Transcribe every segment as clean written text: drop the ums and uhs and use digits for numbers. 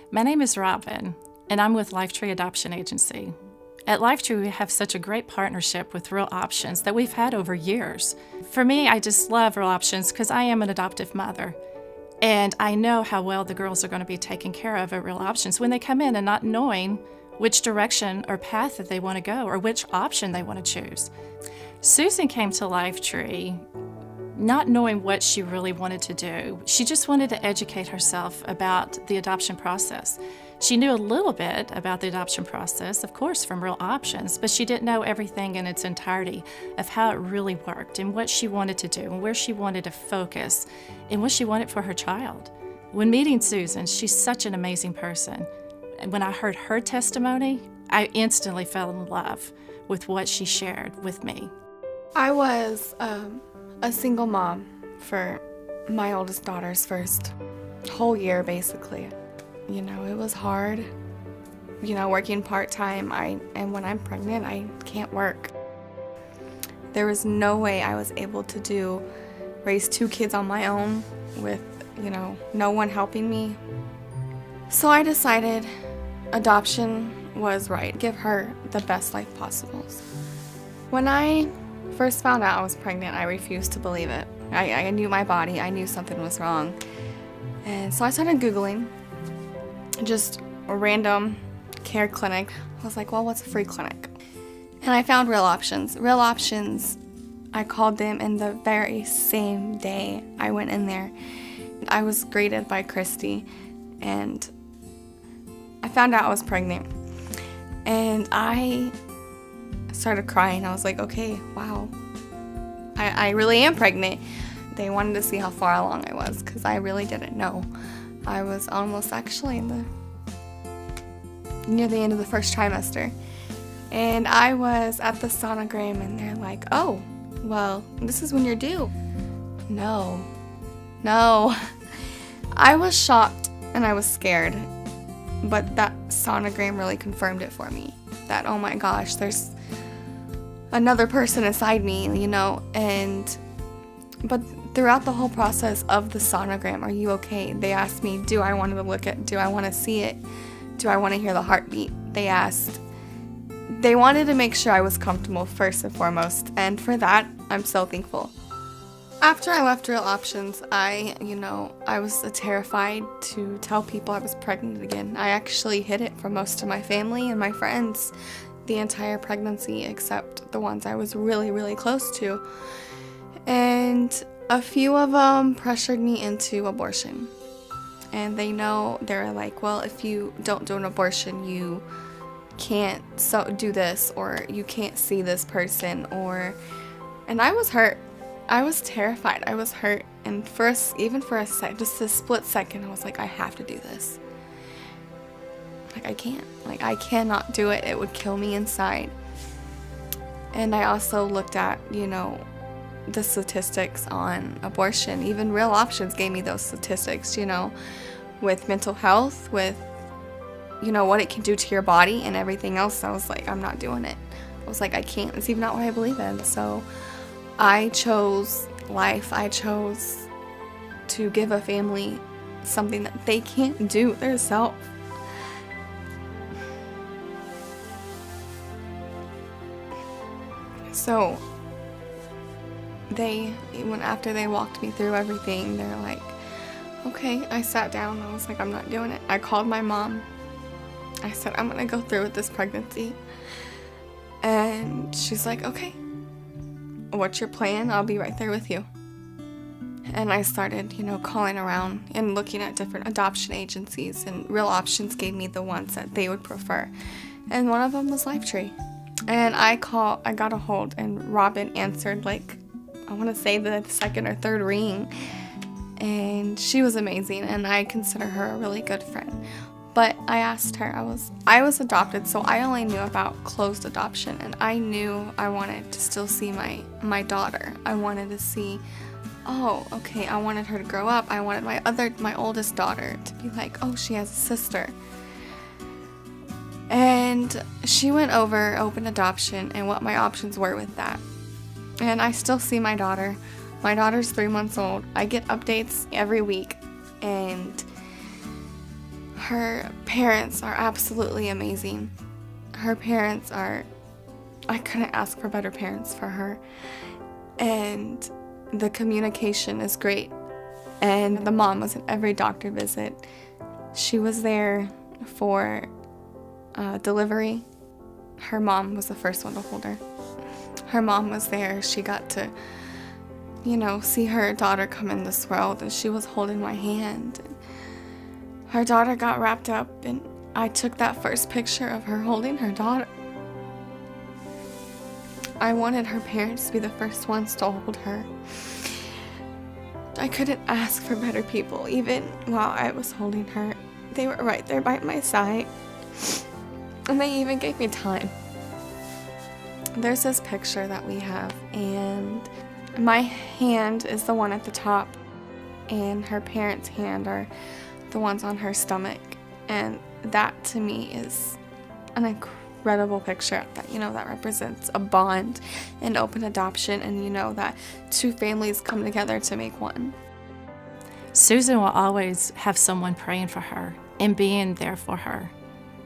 My name is Robin, and I'm with Lifetree Adoption Agency. At Lifetree, we have such a great partnership with Real Options that we've had over years. For me, I just love Real Options because I am an adoptive mother. And I know how well the girls are going to be taken care of at Real Options when they come in and not knowing which direction or path that they want to go or which option they want to choose. Susan came to Lifetree not knowing what she really wanted to do. She just wanted to educate herself about the adoption process. She knew a little bit about the adoption process, of course, from Real Options, but she didn't know everything in its entirety of how it really worked and what she wanted to do and where she wanted to focus and what she wanted for her child. When meeting Susan, she's such an amazing person. And when I heard her testimony, I instantly fell in love with what she shared with me. I was a single mom for my oldest daughter's first whole year, basically. You know, it was hard, working part-time. And when I'm pregnant, I can't work. There was no way I was able to raise 2 kids on my own with, no one helping me. So I decided adoption was right. Give her the best life possible. When I first found out I was pregnant, I refused to believe it. I knew my body. I knew something was wrong. And so I started Googling just a random care clinic. I was like, well, what's a free clinic? And I found Real Options. Real Options, I called them, and the very same day I went in there, I was greeted by Christy, and I found out I was pregnant. And I started crying. I was like, okay, wow, I really am pregnant. They wanted to see how far along I was because I really didn't know. I was almost actually near the end of the first trimester. And I was at the sonogram, and they're like, oh, well, this is when you're due. No. I was shocked and I was scared. But that sonogram really confirmed it for me. That, oh my gosh, there's another person inside me, but throughout the whole process of the sonogram, are you okay? They asked me, do I want to look at, do I want to see it? Do I want to hear the heartbeat? They wanted to make sure I was comfortable first and foremost, and for that, I'm so thankful. After I left Real Options, I was terrified to tell people I was pregnant again. I actually hid it from most of my family and my friends the entire pregnancy, except the ones I was really, really close to. And a few of them pressured me into abortion. And they're like, well, if you don't do an abortion, you can't do this, or you can't see this person, and I was hurt. I was terrified. I was hurt. And just a split second, I was like, I have to do this. I can't. I cannot do it. It would kill me inside. And I also looked at, the statistics on abortion. Even Real Options gave me those statistics, with mental health, with, what it can do to your body and everything else. I was like, I'm not doing it. I was like, I can't. It's even not what I believe in. So I chose life. I chose to give a family something that they can't do themselves. So after they walked me through everything, they're like, okay. I sat down. I was like, I'm not doing it. I called my mom. I said, I'm going to go through with this pregnancy. And she's like, okay, what's your plan? I'll be right there with you. And I started, calling around and looking at different adoption agencies, and Real Options gave me the ones that they would prefer. And one of them was Lifetree. And I got a hold, and Robin answered, I want to say the second or third ring. And she was amazing, and I consider her a really good friend. But I asked her, I was adopted, so I only knew about closed adoption, and I knew I wanted to still see my daughter. I wanted to see, oh, okay, I wanted her to grow up. I wanted my oldest daughter to be like, oh, she has a sister. And she went over open adoption and what my options were with that. And I still see my daughter. My daughter's 3 months old. I get updates every week, and Her parents are absolutely amazing. Her parents are, I couldn't ask for better parents for her. And the communication is great. And the mom was at every doctor visit. She was there for delivery. Her mom was the first one to hold her. Her mom was there. She got to, see her daughter come in this world, and she was holding my hand. And her daughter got wrapped up, and I took that first picture of her holding her daughter. I wanted her parents to be the first ones to hold her. I couldn't ask for better people, even while I was holding her. They were right there by my side, and they even gave me time. There's this picture that we have, and my hand is the one at the top, and her parents' hand are the ones on her stomach, and that to me is an incredible picture that represents a bond and open adoption, and that two families come together to make one. Susan will always have someone praying for her and being there for her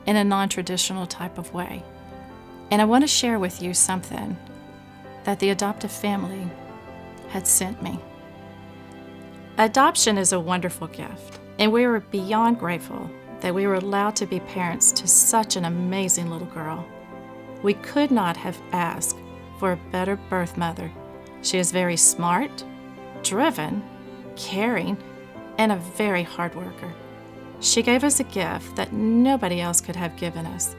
in a non-traditional type of way. And I want to share with you something that the adoptive family had sent me. Adoption is a wonderful gift, and we were beyond grateful that we were allowed to be parents to such an amazing little girl. We could not have asked for a better birth mother. She is very smart, driven, caring, and a very hard worker. She gave us a gift that nobody else could have given us.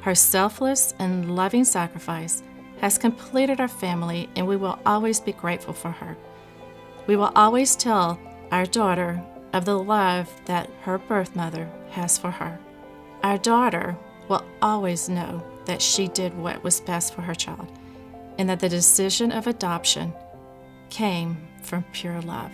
Her selfless and loving sacrifice has completed our family, and we will always be grateful for her. We will always tell our daughter of the love that her birth mother has for her. Our daughter will always know that she did what was best for her child, and that the decision of adoption came from pure love.